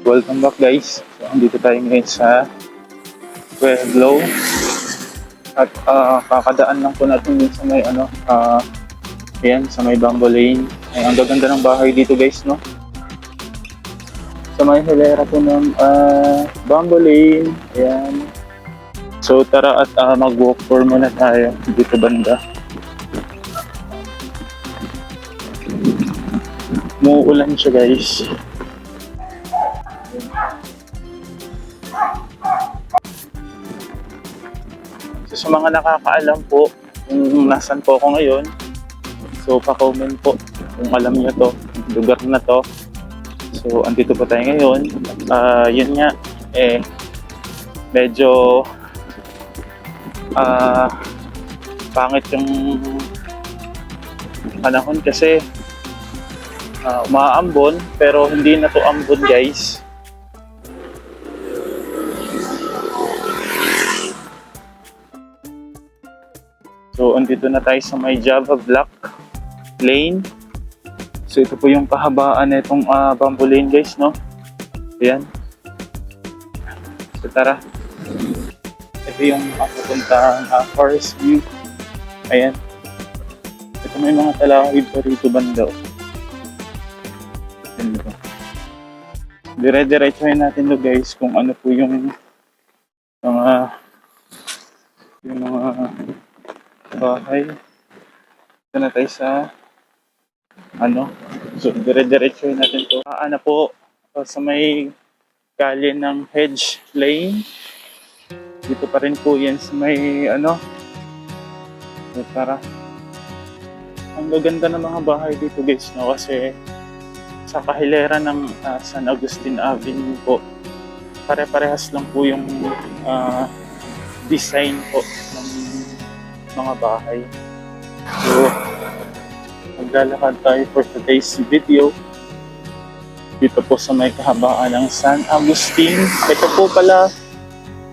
Welcome back guys. So, andito tayo ngayon sa Pueblo. At kakadaan lang po natin din sa may ayan, sa may Bamboo Lane. Ay, ang gaganda ng bahay dito guys, no? Sa may hilera po ng Bamboo Lane. Ayan. So tara at mag-walk tour muna tayo dito banda. Muuulan siya guys. So, sa mga nakakaalam po kung nasan po ako ngayon, so pa-comment po kung alam niyo to, lugar na to. So andito po tayo ngayon. Yun nga, medyo pangit yung panahon kasi umaambon, pero hindi na to ambon guys. So andito na tayo sa may Java Black Lane. So ito po yung kahabaan na itong Bamboo Lane guys, no? Ayan. So tara. Ito yung papuntang Forest View. Ayan. Ito may mga talahib pa rito banda. Dire-diretsuhin natin to guys kung ano po yung mga bahay. Ito na tayo sa so dire-diretsuhin natin to. Po sa may kalye ng Hedge Lane. Dito pa rin po yan sa may so, tara. Ang gaganda ng mga bahay dito guys, no? Kasi sa kahilera ng San Agustin Avenue po, pare-parehas lang po yung design po ng mga bahay. So maglalakad tayo for today's video dito po sa may kahabaan ng San Agustin. Ito po pala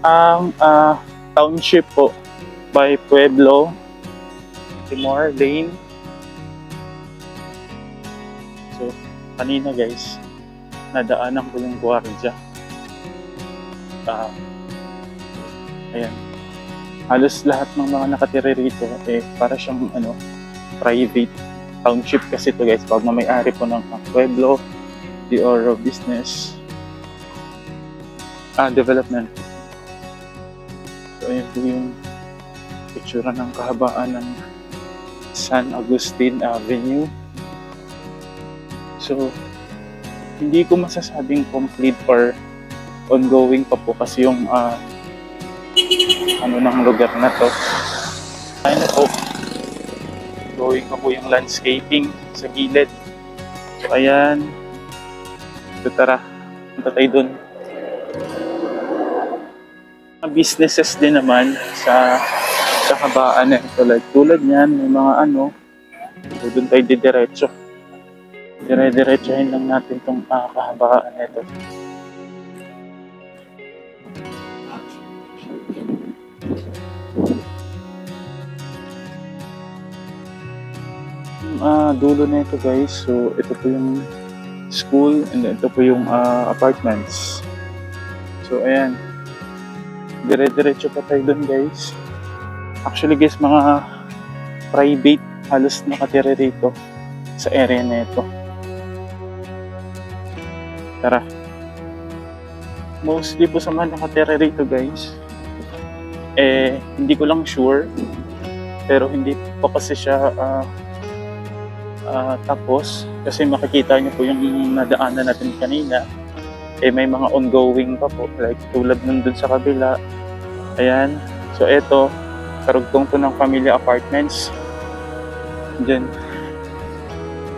ang township po by Pueblo Timor Lane. So kanina guys, nadaanan ko yung gwardiya. Ayan. Halos lahat ng mga nakatira rito para siyang private township kasi to guys, pag na may-ari po ng Pueblo de Oro Business Development. So ayan po yung picture ng kahabaan ng San Agustin Avenue. So hindi ko masasabing complete or ongoing pa po kasi yung ng lugar na to. Ayun po, going pa po yung landscaping sa gilid. So ayan. So tara, punta tayo dun. Mga businesses din naman sa kahabaan na ito. Like tulad niyan, may mga so dun tayo didiretso. Dire-diretsohin lang natin itong kahabaan na ito. Dulo na ito guys. So ito po yung school and ito po yung apartments. So ayan, dire-diretso pa tayo dun guys. Actually guys, mga private halos nakatira rito sa area na ito. Tara. Mostly po sa mga nakatira rito guys, hindi ko lang sure, pero hindi pa kasi siya tapos kasi makikita niyo po yung nadaanan natin kanina, may mga ongoing pa po, like tulad nun dun sa kabila. Ayan, so eto karugtong to ng Familia Apartments. Diyan,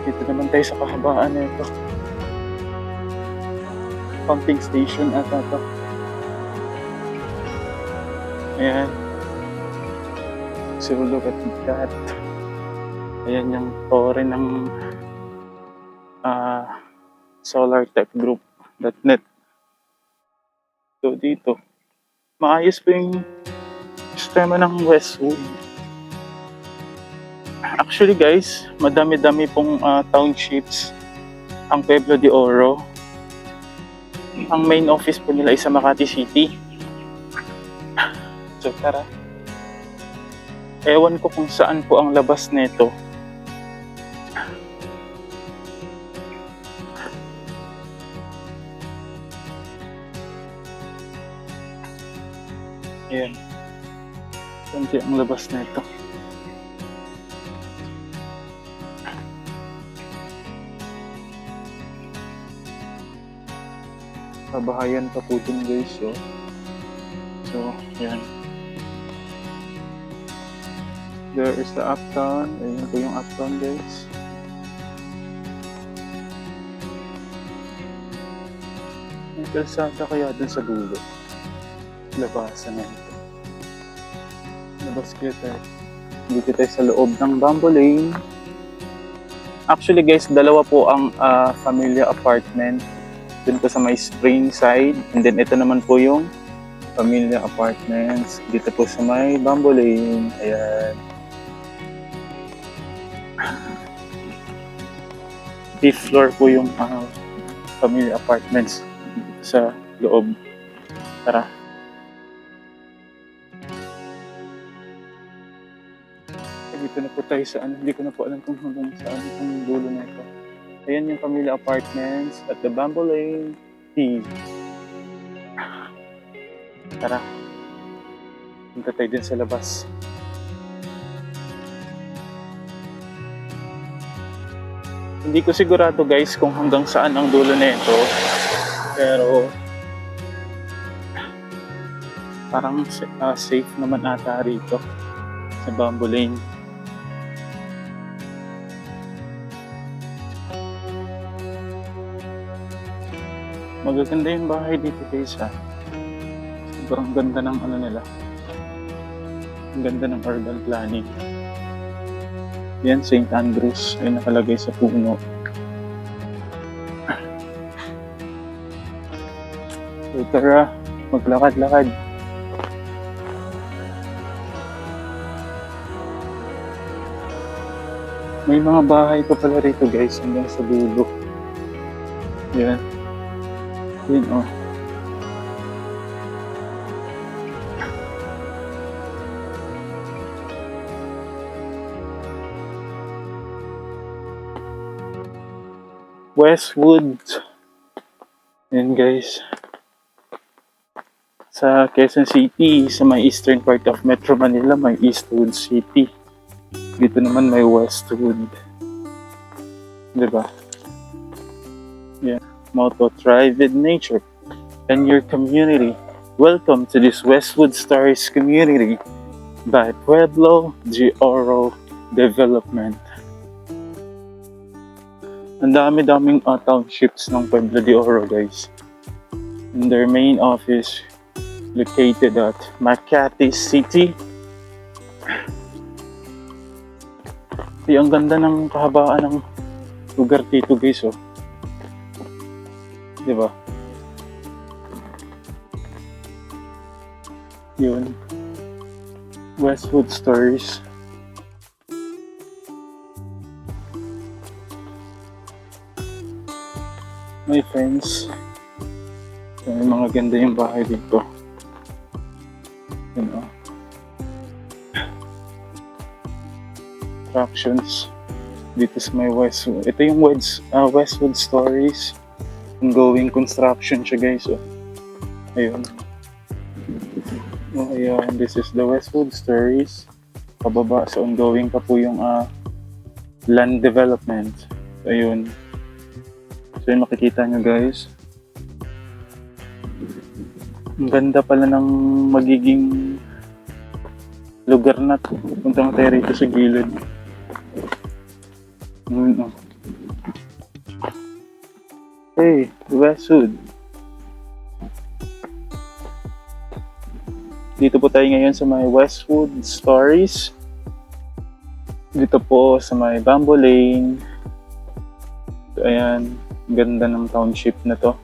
dito naman tayo sa kahabaan na ito, pumping station ata to. Ayan, so look at that. Ayan yung tore ng solartechgroup.net. So dito, maayos po yung sistema ng Westwood. Actually guys, madami-dami pong townships ang Pueblo de Oro. ang main office po nila ay sa Makati City. So tara. Ewan ko kung saan po ang labas nito. Ayan. Saan kaya ang labas nito? Kabahayan pa po din guys, so yan. There is the uptown. Ayun po yung uptown guys. May kalsada kaya dun sa dulo. Labasan na ito. Labas kaya tayo. Dito tayo sa loob ng Bamboo Lane. Actually guys, dalawa po ang Familia Apartment. Dun po sa may Spring side. And then ito naman po yung Familia Apartments. Dito po sa may Bamboo Lane. Ayan. Fifth floor po yung Familia Apartments. Dito sa loob. Tara. Dito na po tayo sa ano. Hindi ko na po alam kung hanggang saan ang dulo na ito. Ayan yung Familia Apartments at the Bamboo Lane T. Tara. Punta tayo din sa labas. Hindi ko sigurado guys kung hanggang saan ang dulo na ito. Pero parang safe naman ata rito sa Bamboo Lane. Magaganda yung bahay dito guys ha. Sobrang ganda ng ano nila. Ang ganda ng urban planning. Yan, St. Andrews ay nakalagay sa puno. So tara, maglakad-lakad. May mga bahay pa pala rito guys hanggang sa dulo. Yan. Yun oh. Westwood. Yan guys. Sa Quezon City, sa may eastern part of Metro Manila, may Eastwood City. Dito naman may Westwood. Diba? Yan. Motto, thrive with nature and your community. Welcome to this Westwood Stars community by Pueblo de Oro Development. Ang dami-daming townships ng Pueblo de Oro guys. And their main office located at Makati City. Ang ganda ng kahabaan ng lugar dito guys oh. Diba? Yun. Westwood Stories. May friends. May mga ganda yung bahay dito. Yun o. Attractions. Dito sa may Westwood. Ito yung Westwood Stories. Ongoing construction siya guys oh. Ayun. Oh, ayun. This is the Westwood Stories. Pababa sa ongoing pa po yung land development. Ayun. So yun makikita nyo guys. Ang ganda pala ng magiging lugar na to. Punta tayo rito sa gilid. Ayun oh. Hey, Westwood. Dito po tayo ngayon sa may Westwood Stories. Dito po sa may Bamboo Lane. So, ayan, ganda ng township na to.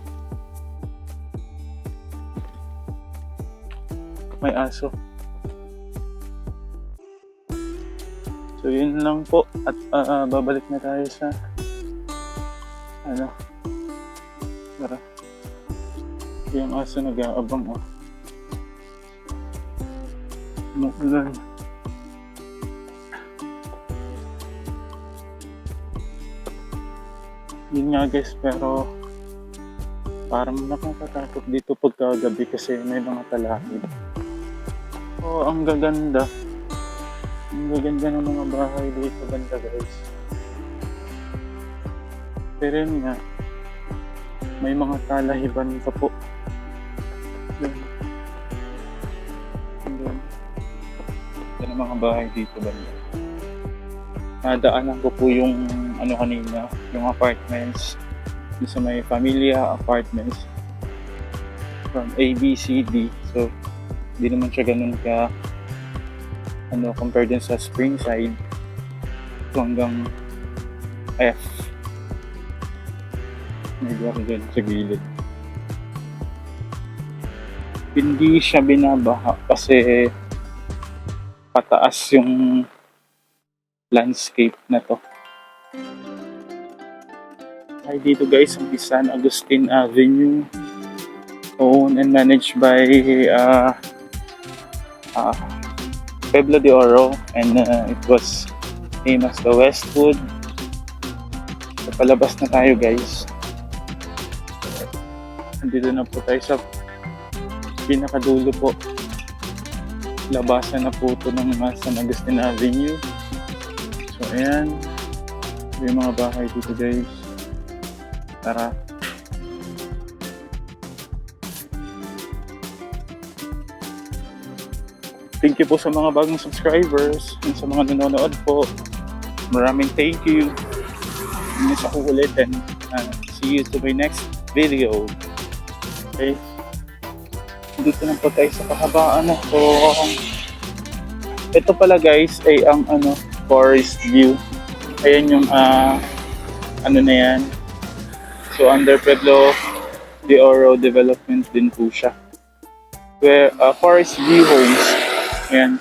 May aso. So yun lang po at babalik na tayo sa tara. Yung aso nag-aabang, oh. Umuulan. Yun nga guys, pero parang nakakatakot dito pagkagabi kasi may mga talahib. Oh, ang gaganda. Ang gaganda ng mga bahay dito banda guys. Pero yun nga, may mga talahiban pa po. Yun. Yun. Yan ang mga bahay dito banda. Nadaanan ko po yung ano kanina, yung apartments. Yung sa may Familia Apartments. From A, B, C, D. So, hindi naman siya ganun ka ano, compared din sa Springside. So, hanggang F. Medyo ako dyan sa gilid. Hindi siya binabaha kasi pataas yung landscape na to. Ay dito guys, ang San Agustin Avenue, owned and managed by Pueblo de Oro, and it was named as the Westwood. So, palabas na tayo guys. Andito na po tayo sa pinakadulo po. Labasan na po ito ng San Agustin Avenue. So ayan, yung mga bahay dito guys. Tara. Thank you po sa mga bagong subscribers and sa mga nanonood po. Maraming thank you. Miss ako ulit, and see you to my next video. Okay? Dito na po tayo sa kahabaan na po. Ito pala guys ay ang ano, forest view. Ayan yung ano na yan. So under Pueblo de Oro development din po siya. Where forest view homes. Ayan.